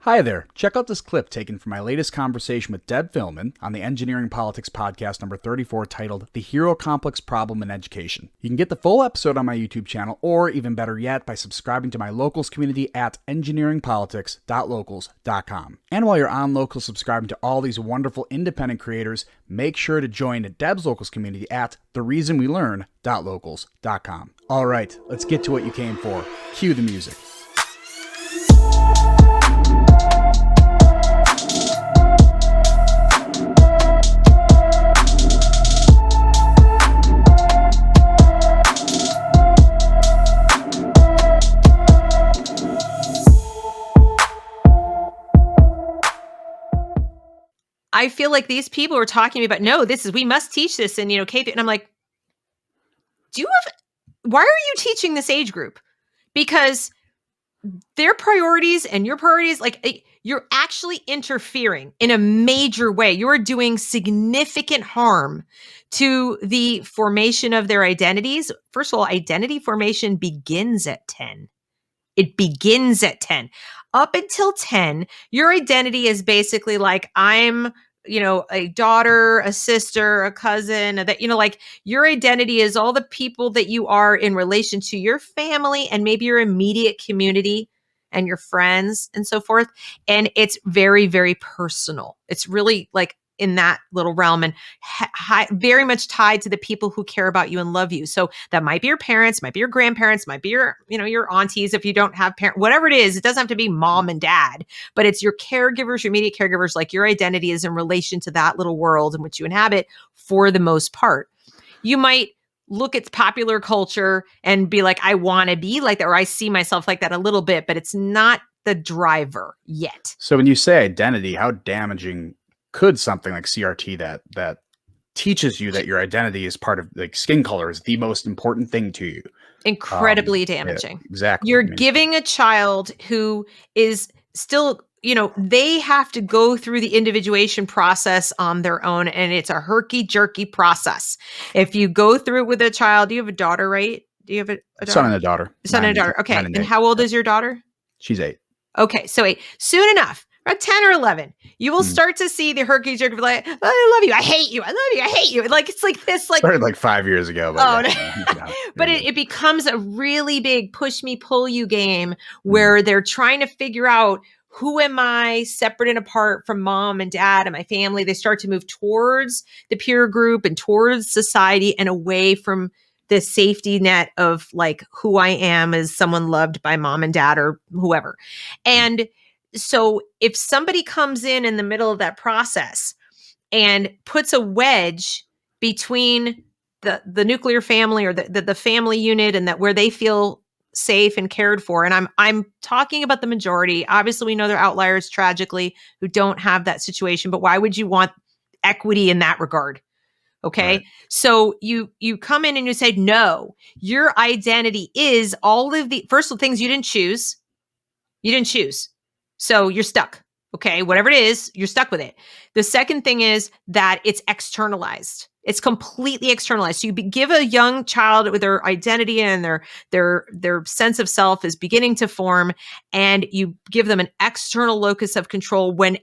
Hi there. Check out this clip taken from my latest conversation with Deb Fillman on the Engineering Politics podcast number 34 titled The Hero Complex Problem in Education. You can get the full episode on my YouTube channel, or even better yet, by subscribing to my Locals community at engineeringpolitics.locals.com. And while you're on Locals subscribing to all these wonderful independent creators, make sure to join Deb's Locals community at thereasonwelearn.locals.com. All right, let's get to what you came for. Cue the music. I feel like these people are talking to me about, no, we must teach this in, K. And I'm like, why are you teaching this age group? Because their priorities and your priorities, you're actually interfering in a major way. You're doing significant harm to the formation of their identities. First of all, identity formation begins at 10. It begins at 10. Up until 10, your identity is basically like, I'm, a daughter, a sister, a cousin, your identity is all the people that you are in relation to your family and maybe your immediate community and your friends and so forth. And it's very, very personal. It's really like in that little realm and very much tied to the people who care about you and love you. So that might be your parents, might be your grandparents, might be your, your aunties if you don't have parents, whatever it is. It doesn't have to be mom and dad, but it's your caregivers, your immediate caregivers. Like your identity is in relation to that little world in which you inhabit for the most part. You might look at popular culture and be like, I want to be like that, or I see myself like that a little bit, but it's not the driver yet. So when you say identity, how damaging could something like CRT that teaches you that your identity is part of like skin color is the most important thing to you? Incredibly damaging. Yeah, exactly. You're giving a child who is still, they have to go through the individuation process on their own, and it's a herky-jerky process. If you go through it with a child, you have a daughter, right? Do you have a daughter? Son and a daughter. Son and a daughter. Okay. And how old is your daughter? She's 8. Okay. So 8. Soon enough, about 10 or 11, you will start to see the herky-jerky, like, oh, I love you, I hate you, I love you, I hate you. Like, it's like this, like. Started like 5 years ago. But but it becomes a really big push me, pull you game where they're trying to figure out, who am I separate and apart from mom and dad and my family? They start to move towards the peer group and towards society and away from the safety net of like who I am as someone loved by mom and dad or whoever. And so if somebody comes in the middle of that process and puts a wedge between the nuclear family or the family unit and that where they feel safe and cared for, and I'm talking about the majority. Obviously, we know there are outliers tragically who don't have that situation, but why would you want equity in that regard? Okay. Right. So you come in and you say, no, your identity is all of the first of things you didn't choose. You didn't choose. So you're stuck. Okay. Whatever it is, you're stuck with it. The second thing is that it's externalized. It's completely externalized. So you give a young child with their identity and their sense of self is beginning to form, and you give them an external locus of control when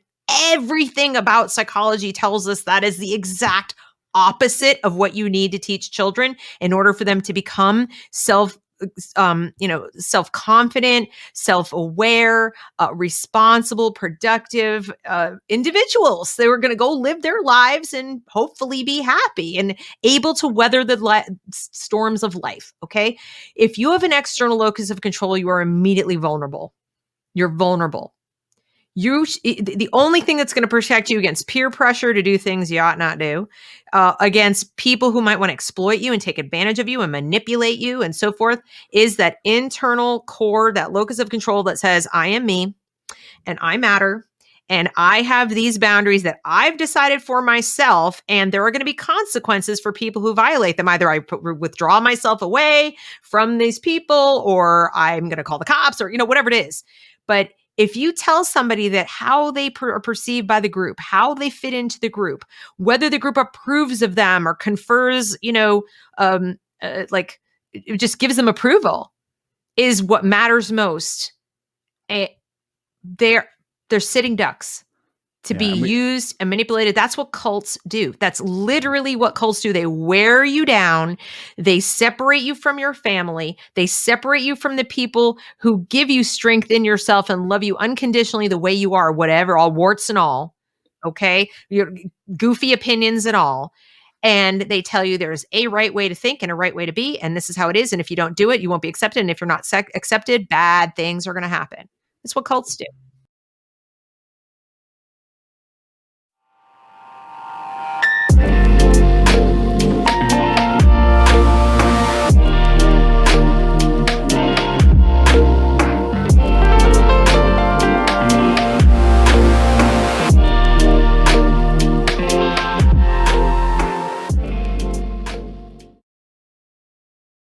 everything about psychology tells us that is the exact opposite of what you need to teach children in order for them to become self-confident, self-aware, responsible, productive individuals. They were going to go live their lives and hopefully be happy and able to weather the storms of life. Okay. If you have an external locus of control, you are immediately vulnerable. You're vulnerable. The only thing that's going to protect you against peer pressure to do things you ought not do, against people who might want to exploit you and take advantage of you and manipulate you and so forth, is that internal core, that locus of control that says, I am me and I matter and I have these boundaries that I've decided for myself, and there are going to be consequences for people who violate them. Either I withdraw myself away from these people, or I'm going to call the cops, or whatever it is. But if you tell somebody that how they are perceived by the group, how they fit into the group, whether the group approves of them or confers, it just gives them approval, is what matters most. The They're sitting ducks to be used and manipulated. That's what cults do. That's literally what cults do. They wear you down. They separate you from your family. They separate you from the people who give you strength in yourself and love you unconditionally the way you are, whatever, all warts and all. Okay. Your goofy opinions and all. And they tell you there's a right way to think and a right way to be. And this is how it is. And if you don't do it, you won't be accepted. And if you're not accepted, bad things are going to happen. That's what cults do.